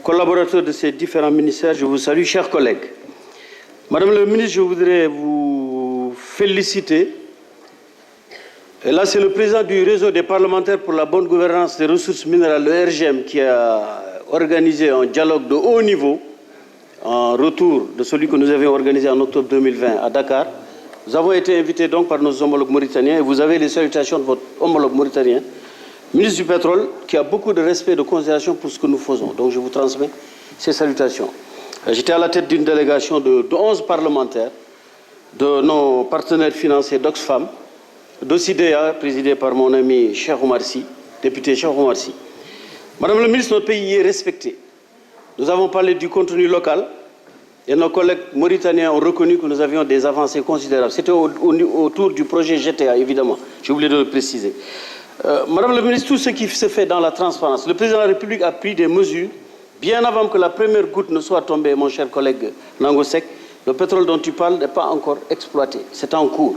collaborateurs de ces différents ministères, je vous salue, chers collègues. Madame le ministre, je voudrais vous féliciter. Et là, c'est le président du réseau des parlementaires pour la bonne gouvernance des ressources minérales, le RGM, qui a organisé un dialogue de haut niveau en retour de celui que nous avions organisé en octobre 2020 à Dakar. Nous avons été invités donc par nos homologues mauritaniens et vous avez les salutations de votre homologue mauritanien, ministre du Pétrole, qui a beaucoup de respect et de considération pour ce que nous faisons. Donc je vous transmets ces salutations. J'étais à la tête d'une délégation de 11 parlementaires, de nos partenaires financiers d'Oxfam, d'OCDEA, présidé par mon ami Cheikh Oumar Sy, député Cheikh Oumar Sy. Madame le ministre, notre pays est respecté. Nous avons parlé du contenu local et nos collègues mauritaniens ont reconnu que nous avions des avancées considérables. C'était autour du projet GTA, évidemment. J'ai oublié de le préciser. Madame le ministre, tout ce qui se fait dans la transparence, le président de la République a pris des mesures bien avant que la première goutte ne soit tombée, mon cher collègue Nangosek. Le pétrole dont tu parles n'est pas encore exploité, c'est en cours.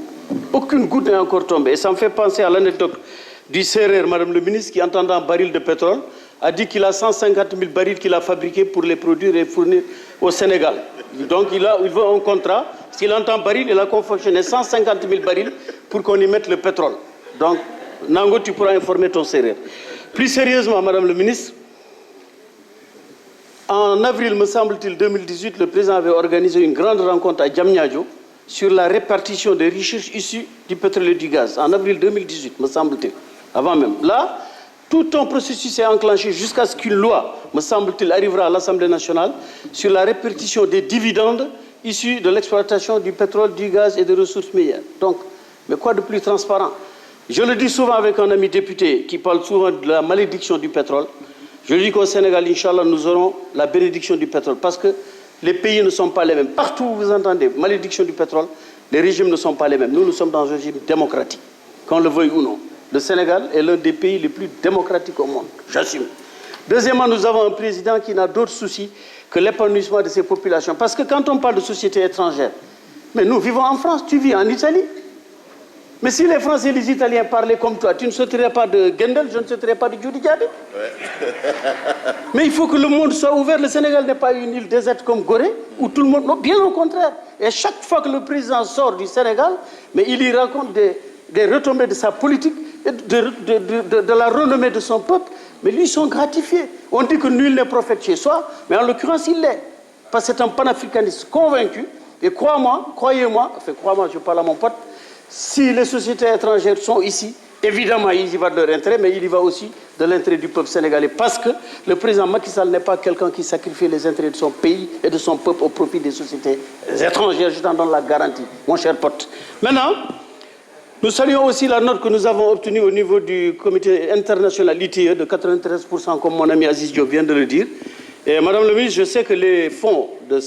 Aucune goutte n'est encore tombée. Et ça me fait penser à l'anecdote du Serer, madame le ministre, qui, entendant un baril de pétrole, a dit qu'il a 150 000 barils qu'il a fabriqués pour les produire et fournir au Sénégal. Donc il veut un contrat. S'il entend baril, il a confectionné 150 000 barils pour qu'on y mette le pétrole. Donc, Nango, tu pourras informer ton Serer. Plus sérieusement, madame le ministre, en avril, me semble-t-il, 2018, le président avait organisé une grande rencontre à Diamniadio sur la répartition des richesses issues du pétrole et du gaz. En avril 2018, me semble-t-il, avant même. Là, tout un processus est enclenché jusqu'à ce qu'une loi, me semble-t-il, arrivera à l'Assemblée nationale sur la répartition des dividendes issus de l'exploitation du pétrole, du gaz et des ressources minières. Donc, mais quoi de plus transparent? Je le dis souvent avec un ami député qui parle souvent de la malédiction du pétrole. Je dis qu'au Sénégal, Inch'Allah, nous aurons la bénédiction du pétrole parce que les pays ne sont pas les mêmes. Partout où vous entendez malédiction du pétrole, les régimes ne sont pas les mêmes. Nous sommes dans un régime démocratique, qu'on le veuille ou non. Le Sénégal est l'un des pays les plus démocratiques au monde, j'assume. Deuxièmement, nous avons un président qui n'a d'autre souci que l'épanouissement de ses populations. Parce que quand on parle de sociétés étrangères, mais nous vivons en France, tu vis en Italie. Mais si les Français et les Italiens parlaient comme toi, tu ne sauterais pas de Gendel, je ne sauterais pas de Djoudi Diaby. Mais il faut que le monde soit ouvert. Le Sénégal n'est pas une île déserte comme Gorée, où tout le monde... Non, bien au contraire. Et chaque fois que le président sort du Sénégal, mais il y raconte des retombées de sa politique, de la renommée de son peuple, mais lui, ils sont gratifiés. On dit que nul n'est prophète chez soi, mais en l'occurrence, il l'est. Parce que c'est un panafricaniste convaincu. Et crois-moi, croyez-moi, enfin crois-moi, je parle à mon pote, si les sociétés étrangères sont ici, évidemment, il y va de leur intérêt, mais il y va aussi de l'intérêt du peuple sénégalais. Parce que le président Macky Sall n'est pas quelqu'un qui sacrifie les intérêts de son pays et de son peuple au profit des sociétés étrangères. Je t'en donne la garantie, mon cher pote. Maintenant, nous saluons aussi la note que nous avons obtenue au niveau du comité international ITE de 93%, comme mon ami Aziz Diop vient de le dire. Et madame le ministre, je sais que les fonds de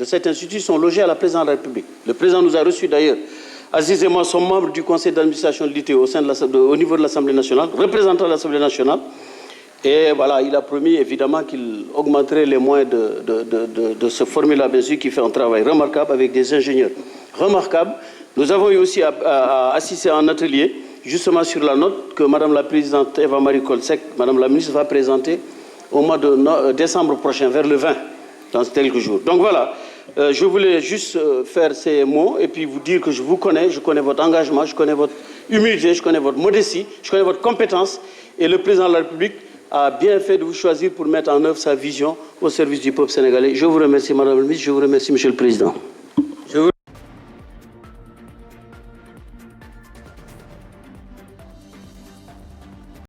cet institut sont logés à la présidence de la République. Le président nous a reçus d'ailleurs. Aziz et moi sommes membres du conseil d'administration de l'ITE au niveau de l'Assemblée nationale, représentant l'Assemblée nationale. Et voilà, il a promis évidemment qu'il augmenterait les moyens de ce formulaire, bien sûr, qui fait un travail remarquable avec des ingénieurs remarquables. Nous avons eu aussi à assister à un atelier, justement sur la note que Madame la Présidente Eva-Marie Kolsek, Madame la Ministre, va présenter au mois de décembre prochain, vers le 20, dans quelques jours. Donc voilà. Je voulais juste faire ces mots et puis vous dire que je vous connais, je connais votre engagement, je connais votre humilité, je connais votre modestie, je connais votre compétence. Et le président de la République a bien fait de vous choisir pour mettre en œuvre sa vision au service du peuple sénégalais. Je vous remercie, Madame la Ministre, je vous remercie, Monsieur le Président.